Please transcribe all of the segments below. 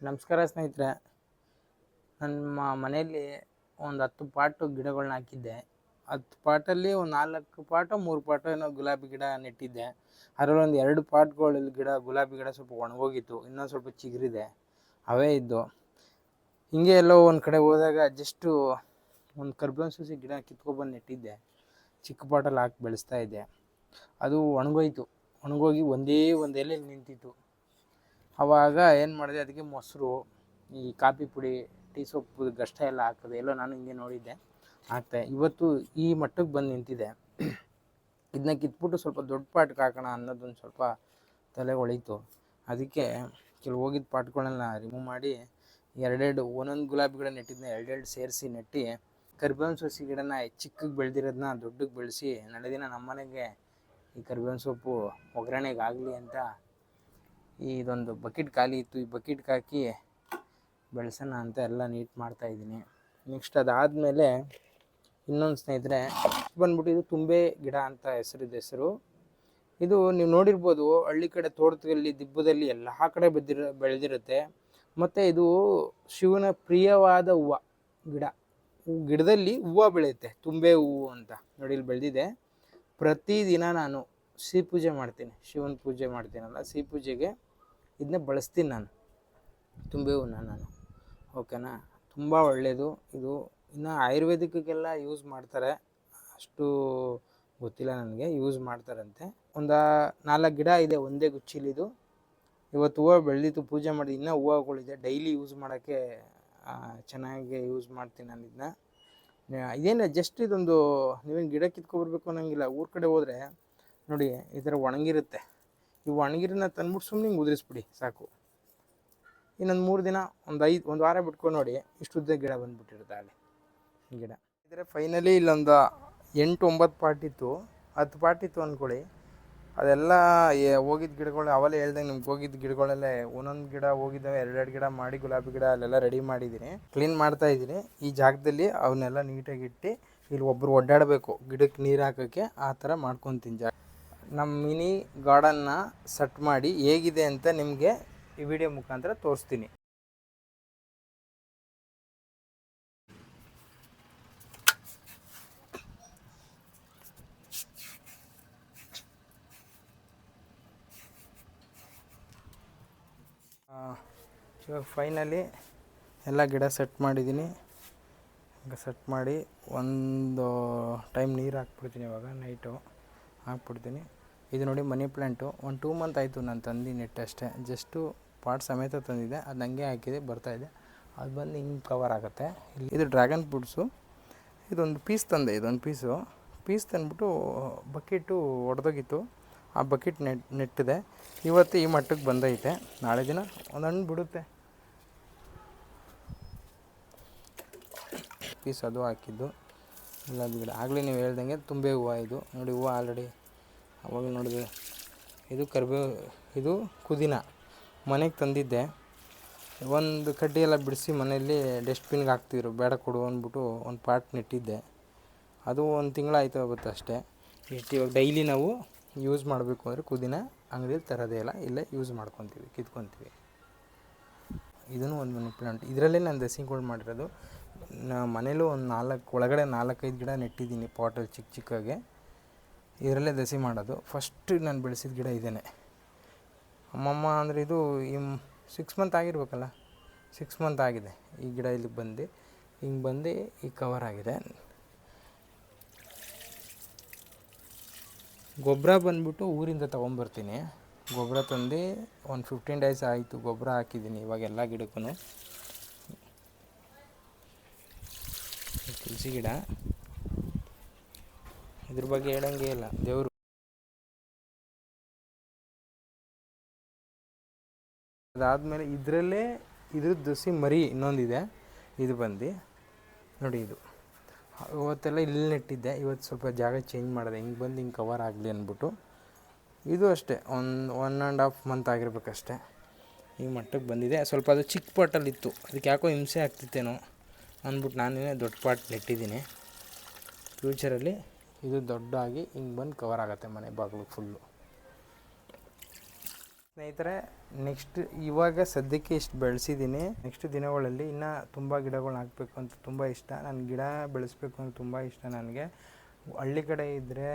ನಮಸ್ಕಾರ ಸ್ನೇಹಿತರೆ. ನಮ್ಮ ಮನೆಯಲ್ಲಿ ಒಂದು 10 ಪಾಟು ಗಿಡಗಳನ್ನ ಹಾಕಿದ್ದೆ. 10 ಪಾಟಲ್ಲಿ ಒಂದು 4 ಪಾಟೋ 3 ಪಾಟೋ ಏನೋ ಗುಲಾಬಿ ಗಿಡ ನೆಟ್ಟಿದ್ದೆ. ಅದರಲ್ಲಿ ಒಂದು 2 ಪಾಟ್ಗಳಲ್ಲಿ ಗುಲಾಬಿ ಗಿಡ ಸ್ವಲ್ಪ ಒಣಗೋಗಿತ್ತು, ಇನ್ನೊಂದು ಸ್ವಲ್ಪ ಚಿಗುರಿದೆ, ಅವೇ ಇದ್ದು. ಹಿಂಗೆ ಎಲ್ಲೋ ಒಂದು ಕಡೆ ಹೋದಾಗ ಜಸ್ಟು ಒಂದು ಕರ್ಬೇವಿನ ಸಸಿ ಗಿಡ ಕಿತ್ಕೊಬಂದು ನೆಟ್ಟಿದ್ದೆ. ಚಿಕ್ಕ ಪಾಟಲ್ಲಿ ಹಾಕಿ ಬೆಳೆಸ್ತಾ ಇದ್ದೆ. ಅದು ಒಣಗೋಗಿ ಒಂದೇ ಒಂದು ಎಲೆ ನಿಂತಿತ್ತು. ಆವಾಗ ಏನು ಮಾಡಿದೆ, ಅದಕ್ಕೆ ಮೊಸರು, ಈ ಕಾಫಿ ಪುಡಿ, ಟೀ ಸೊಪ್ಪು, ಗಷ್ಟ ಎಲ್ಲ ಹಾಕಿದೆ. ಎಲ್ಲೋ ನಾನು ಹಿಂಗೆ ನೋಡಿದ್ದೆ, ಹಾಕ್ತೆ. ಇವತ್ತು ಈ ಮಟ್ಟಕ್ಕೆ ಬಂದು ನಿಂತಿದೆ. ಇದನ್ನ ಕಿತ್ಬಿಟ್ಟು ಸ್ವಲ್ಪ ದೊಡ್ಡ ಪಾಟ್ಗೆ ಹಾಕೋಣ ಅನ್ನೋದೊಂದು ಸ್ವಲ್ಪ ತಲೆಗೆ ಹೊಳೀತು. ಅದಕ್ಕೆ ಕೆಲವು ಹೋಗಿದ್ದ ಪಾಟ್ಗಳನ್ನೆಲ್ಲ ರಿಮೂವ್ ಮಾಡಿ ಒಂದೊಂದು ಗುಲಾಬಿ ಗಿಡ ನೆಟ್ಟಿದ್ದನ್ನ ಎರಡೆರಡು ಸೇರಿಸಿ ನೆಟ್ಟು ಕರ್ಬೇವಿನ ಸೊಸಿ ಗಿಡನ ಚಿಕ್ಕಗೆ ಬೆಳೆದಿರೋದನ್ನ ದೊಡ್ಡಕ್ಕೆ ಬೆಳೆಸಿ ನಾಳೆ ದಿನ ನಮ್ಮ ಮನೆಗೆ ಈ ಕರ್ಬೇವಿನ ಸೊಪ್ಪು ಒಗ್ಗರಣೆಗೆ ಆಗಲಿ ಅಂತ ಇದೊಂದು ಬಕೆಟ್ ಖಾಲಿ ಇತ್ತು. ಈ ಬಕೆಟ್ಗೆ ಹಾಕಿ ಬೆಳೆಸೋಣ ಅಂತ ಎಲ್ಲ ನೀಟ್ ಮಾಡ್ತಾಯಿದ್ದೀನಿ. ನೆಕ್ಸ್ಟ್ ಅದಾದಮೇಲೆ ಇನ್ನೊಂದು ಸ್ನೇಹಿತರೆ ಬಂದ್ಬಿಟ್ಟು ಇದು ತುಂಬೆ ಗಿಡ ಅಂತ ಹೆಸರು. ಇದು ನೀವು ನೋಡಿರ್ಬೋದು, ಹಳ್ಳಿ ಕಡೆ ತೋಟದಲ್ಲಿ ದಿಬ್ಬದಲ್ಲಿ ಎಲ್ಲ ಕಡೆ ಬೆಳೆದಿರುತ್ತೆ. ಮತ್ತು ಇದು ಶಿವನ ಪ್ರಿಯವಾದ ಹೂವು ಗಿಡದಲ್ಲಿ ಹೂವು ಬೆಳೆಯುತ್ತೆ, ತುಂಬೆ ಹೂವು ಅಂತ ನೋಡಿ ಇಲ್ಲಿ ಬೆಳೆದಿದೆ. ಪ್ರತಿದಿನ ನಾನು ಸಿಹಿ ಪೂಜೆ ಮಾಡ್ತೀನಿ, ಶಿವನ ಪೂಜೆ ಮಾಡ್ತೀನಲ್ಲ, ಸಿಹಿ ಪೂಜೆಗೆ ಇದನ್ನೇ ಬಳಸ್ತೀನಿ ನಾನು, ತುಂಬೆ ಹೂವನ್ನ ನಾನು. ಓಕೆನಾ, ತುಂಬ ಒಳ್ಳೆಯದು ಇದು. ಇನ್ನು ಆಯುರ್ವೇದಿಕ್ಕೆಲ್ಲ ಯೂಸ್ ಮಾಡ್ತಾರೆ, ಅಷ್ಟು ಗೊತ್ತಿಲ್ಲ ನನಗೆ, ಯೂಸ್ ಮಾಡ್ತಾರಂತೆ. ಒಂದು 4 ಗಿಡ ಇದೆ ಒಂದೇ ಗುಚ್ಚಿಲಿದು. ಇವತ್ತು ಹೂವು ಬೆಳೆದಿತ್ತು, ಪೂಜೆ ಮಾಡಿ. ಇನ್ನೂ ಹೂವುಗಳಿದೆ, ಡೈಲಿ ಯೂಸ್ ಮಾಡೋಕ್ಕೆ ಚೆನ್ನಾಗಿ ಯೂಸ್ ಮಾಡ್ತೀನಿ ನಾನು ಇದನ್ನ. ಇದೇನು ಜಸ್ಟ್ ಇದೊಂದು ನೀವೇನು ಗಿಡ ಕಿತ್ಕೊಬರ್ಬೇಕು ಅನ್ನೋಂಗಿಲ್ಲ. ಊರ ಕಡೆ ಹೋದರೆ ನೋಡಿ ಈ ಥರ ಒಣಗಿರುತ್ತೆ. ಈ ಒಣಗಿರನ್ನ ತಂದ್ಬಿಟ್ಟು ಸುಮ್ಮನೆ ಹಿಂಗೆ ಉದುರಿಸ್ಬಿಡಿ ಸಾಕು. ಇನ್ನೊಂದು 3 ದಿನ ಒಂದು ವಾರ ಬಿಟ್ಕೊಂಡು ನೋಡಿ, ಇಷ್ಟುದ್ದ ಗಿಡ ಬಂದುಬಿಟ್ಟಿರುತ್ತೆ ಅಲ್ಲಿ ಗಿಡ. ಇದ್ರೆ ಫೈನಲಿ ಇಲ್ಲೊಂದು 8-9 ಪಾಟಿತ್ತು, 10 ಪಾಟಿತ್ತು ಅಂದ್ಕೊಳ್ಳಿ. ಅದೆಲ್ಲ ಹೋಗಿದ್ದ ಗಿಡಗಳು ಅವೆಲ್ಲ ಹೇಳ್ದಂಗೆ ನಿಮ್ಗೆ ಹೋಗಿದ್ದ ಗಿಡಗಳಲ್ಲೇ ಒಂದೊಂದು ಗಿಡ ಹೋಗಿದ್ದಾವೆ, 2 ಗಿಡ ಮಾಡಿ ಗುಲಾಬಿ ಗಿಡ ಅಲ್ಲೆಲ್ಲ ರೆಡಿ ಮಾಡಿದ್ದೀನಿ, ಕ್ಲೀನ್ ಮಾಡ್ತಾಯಿದ್ದೀನಿ. ಈ ಜಾಗದಲ್ಲಿ ಅವನ್ನೆಲ್ಲ ನೀಟಾಗಿ ಇಟ್ಟು ಇಲ್ಲಿ ಒಬ್ಬರು ಒಡ್ಡಾಡಬೇಕು ಗಿಡಕ್ಕೆ ನೀರು ಹಾಕೋಕ್ಕೆ, ಆ ಥರ ಮಾಡ್ಕೊತೀನಿ ಜಾಗ. ನಮ್ಮ ಮಿನಿ ಗಾರ್ಡನ್ನ ಸೆಟ್ ಮಾಡಿ ಹೇಗಿದೆ ಅಂತ ನಿಮಗೆ ಈ ವಿಡಿಯೋ ಮುಖಾಂತರ ತೋರಿಸ್ತೀನಿ. ಇವಾಗ ಫೈನಲಿ ಎಲ್ಲ ಗಿಡ ಸೆಟ್ ಮಾಡಿದ್ದೀನಿ. ಈಗ ಸೆಟ್ ಮಾಡಿ ಒಂದು ಟೈಮ್ ನೀರು ಹಾಕ್ಬಿಡ್ತೀನಿ. ಇವಾಗ ನೈಟು ಹಾಕ್ಬಿಡ್ತೀನಿ. ಇದು ನೋಡಿ ಮನಿ ಪ್ಲ್ಯಾಂಟು, ಒಂದು 2 ಮಂತ್ ಆಯಿತು ನಾನು ತಂದು ನೆಟ್ಟಷ್ಟೇ. ಜಸ್ಟು ಪಾಟ್ ಸಮೇತ ತಂದಿದ್ದೆ, ಅದು ಹಂಗೆ ಹಾಕಿದೆ, ಬರ್ತಾಯಿದೆ. ಅದು ಬಂದು ಹಿಂಗೆ ಕವರ್ ಆಗುತ್ತೆ. ಇದು ಡ್ರ್ಯಾಗನ್ ಫ್ರೂಟ್ಸು. ಇದೊಂದು ಪೀಸ್ ತಂದೆ, ಇದೊಂದು ಪೀಸ್ ತಂದ್ಬಿಟ್ಟು ಬಕೆಟು ಒಡೆದೋಗಿತ್ತು, ಆ ಬಕೆಟ್ ನೆಟ್ಟಿದೆ. ಇವತ್ತು ಈ ಮಟ್ಟಕ್ಕೆ ಬಂದೈತೆ. ನಾಳೆ ದಿನ ಒಂದು ಹಣ್ಣು ಬಿಡುತ್ತೆ. ಪೀಸ್ ಅದು ಹಾಕಿದ್ದು ಇಲ್ಲ ಗಿಡ. ಆಗಲೇ ನೀವು ಹೇಳ್ದಂಗೆ ತುಂಬೆ ಹೂವು ಇದು ನೋಡಿ. ಹೂವು ಆಲ್ರೆಡಿ ಅವಾಗ ನೋಡಿದೆ. ಇದು ಕರಿಬೇವು, ಇದು ಪುದೀನ ಮನೆಗೆ ತಂದಿದ್ದೆ. ಒಂದು ಕಡ್ಡಿ ಎಲ್ಲ ಬಿಡಿಸಿ ಮನೆಯಲ್ಲಿ ಡಸ್ಟ್ಬಿನ್ಗೆ ಹಾಕ್ತಿದ್ರು, ಬೇಡ ಕೊಡು ಅಂದ್ಬಿಟ್ಟು ಒಂದು ಪಾಟ್ ನೆಟ್ಟಿದ್ದೆ. ಅದು 1 ತಿಂಗಳಾಯ್ತು ಆಗುತ್ತೆ ಅಷ್ಟೇ. ಇವಾಗ ಡೈಲಿ ನಾವು ಯೂಸ್ ಮಾಡಬೇಕು ಅಂದರೆ ಪುದೀನ ಅಂಗಡಿಯಲ್ಲಿ ತರೋದೇ ಇಲ್ಲ, ಇಲ್ಲೇ ಯೂಸ್ ಮಾಡ್ಕೊತೀವಿ, ಕಿತ್ಕೊತೀವಿ. ಇದನ್ನು ಒಂದು ಮನಿ ಪ್ಲಾಂಟ್. ಇದರಲ್ಲೇ ನಾನು ದಸಿಗಳು ಮಾಡಿರೋದು. ಮನೇಲೂ ಒಂದು ಒಳಗಡೆ 4-5 ಗಿಡ ನೆಟ್ಟಿದ್ದೀನಿ ಪಾಟಲ್ಲಿ ಚಿಕ್ಕಗೆ. ಇದರಲ್ಲೇ ದಸಿ ಮಾಡೋದು. ಫಸ್ಟ್ ನಾನು ಬೆಳೆಸಿದ ಗಿಡ ಇದೇನೆ. ಅಮ್ಮಮ್ಮ ಅಂದರೆ ಇದು 6 ಮಂತ್ ಆಗಿರ್ಬೇಕಲ್ಲ, 6 ಮಂತ್ ಆಗಿದೆ ಈ ಗಿಡ ಇಲ್ಲಿಗೆ ಬಂದು. ಹಿಂಗೆ ಬಂದು ಈಗ ಕವರ್ ಆಗಿದೆ. ಗೊಬ್ಬರ ಬಂದ್ಬಿಟ್ಟು ಊರಿಂದ ತೊಗೊಂಬರ್ತೀನಿ. ಗೊಬ್ಬರ ತಂದು ಒಂದು 15 ಡೇಸ್ ಆಯಿತು ಗೊಬ್ಬರ ಹಾಕಿದ್ದೀನಿ ಇವಾಗ ಎಲ್ಲ ಗಿಡಕ್ಕೂ. ತುಳಸಿ ಗಿಡ, ಇದ್ರ ಬಗ್ಗೆ ಹೇಳೋಂಗೇ ಇಲ್ಲ, ದೇವರು. ಅದಾದಮೇಲೆ ಇದರಲ್ಲೇ ದಸಿ ಮರಿ ಇನ್ನೊಂದಿದೆ. ಇದು ಬಂದು ನೋಡಿ, ಇದು ಇವತ್ತೆಲ್ಲ ಇಲ್ಲಿ ನೆಟ್ಟಿದ್ದೆ. ಇವತ್ತು ಸ್ವಲ್ಪ ಜಾಗ ಚೇಂಜ್ ಮಾಡಿದೆ, ಹಿಂಗೆ ಬಂದು ಹಿಂಗೆ ಕವರ್ ಆಗಲಿ ಅಂದ್ಬಿಟ್ಟು. ಇದು ಅಷ್ಟೇ ಒಂದು 1.5 ಮಂತ್ ಆಗಿರ್ಬೇಕಷ್ಟೆ, ಈ ಮಟ್ಟಕ್ಕೆ ಬಂದಿದೆ. ಸ್ವಲ್ಪ ಅದು ಚಿಕ್ಕ ಪಾಟಲ್ಲಿತ್ತು, ಅದಕ್ಕೆ ಯಾಕೋ ಹಿಂಸೆ ಆಗ್ತಿತ್ತೇನೋ ಅಂದ್ಬಿಟ್ಟು ನಾನೇ ದೊಡ್ಡ ಪಾಟ್ ನೆಟ್ಟಿದ್ದೀನಿ. ಫ್ಯೂಚರಲ್ಲಿ ಇದು ದೊಡ್ಡಾಗಿ ಹಿಂಗೆ ಬಂದು ಕವರ್ ಆಗುತ್ತೆ ಮನೆ ಬಾಗಿಲು ಫುಲ್ಲು. ಸ್ನೇಹಿತರೆ, ನೆಕ್ಸ್ಟ್ ಇವಾಗ ಸದ್ಯಕ್ಕೆ ಇಷ್ಟು ಬೆಳೆಸಿದ್ದೀನಿ. ನೆಕ್ಸ್ಟ್ ದಿನಗಳಲ್ಲಿ ಇನ್ನೂ ತುಂಬ ಗಿಡಗಳನ್ನ ಹಾಕಬೇಕು ಅಂತ ತುಂಬ ಇಷ್ಟ. ನಾನು ಗಿಡ ಬೆಳೆಸ್ಬೇಕು ಅಂತ ತುಂಬ ಇಷ್ಟ ನನಗೆ. ಹಳ್ಳಿ ಕಡೆ ಇದ್ದರೆ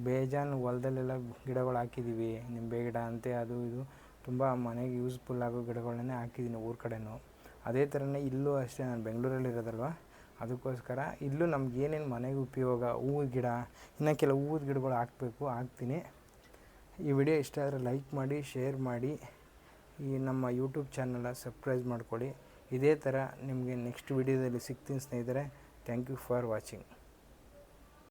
ಬೇಜಾನು ಹೊಲದಲ್ಲೆಲ್ಲ ಗಿಡಗಳು ಹಾಕಿದ್ದೀವಿ, ನಿಂಬೆ ಗಿಡ ಅಂತೆ ಅದು ಇದು ತುಂಬ ಮನೆಗೆ ಯೂಸ್ಫುಲ್ ಆಗೋ ಗಿಡಗಳನ್ನೇ ಹಾಕಿದ್ದೀನಿ ಊರ ಕಡೆನೂ. ಅದೇ ಥರನೇ ಇಲ್ಲೂ ಅಷ್ಟೇ. ನಾನು ಬೆಂಗಳೂರಲ್ಲಿರೋದಲ್ವ, ಅದಕ್ಕೋಸ್ಕರ ಇಲ್ಲೂ ನಮ್ಗೆ ಏನೇನು ಮನೆಗೆ ಉಪಯೋಗ, ಹೂವು ಗಿಡ, ಇನ್ನು ಕೆಲವು ಹೂವು ಗಿಡಗಳು ಹಾಕ್ತೀನಿ. ಈ ವಿಡಿಯೋ ಇಷ್ಟ ಆದರೆ ಲೈಕ್ ಮಾಡಿ, ಶೇರ್ ಮಾಡಿ, ಈ ನಮ್ಮ ಯೂಟ್ಯೂಬ್ ಚಾನಲ್ನ ಸಬ್ಸ್ಕ್ರೈಬ್ ಮಾಡ್ಕೊಳ್ಳಿ. ಇದೇ ಥರ ನಿಮಗೆ ನೆಕ್ಸ್ಟ್ ವಿಡಿಯೋದಲ್ಲಿ ಸಿಗ್ತೀನಿ ಸ್ನೇಹಿತರೆ. Thank you for watching.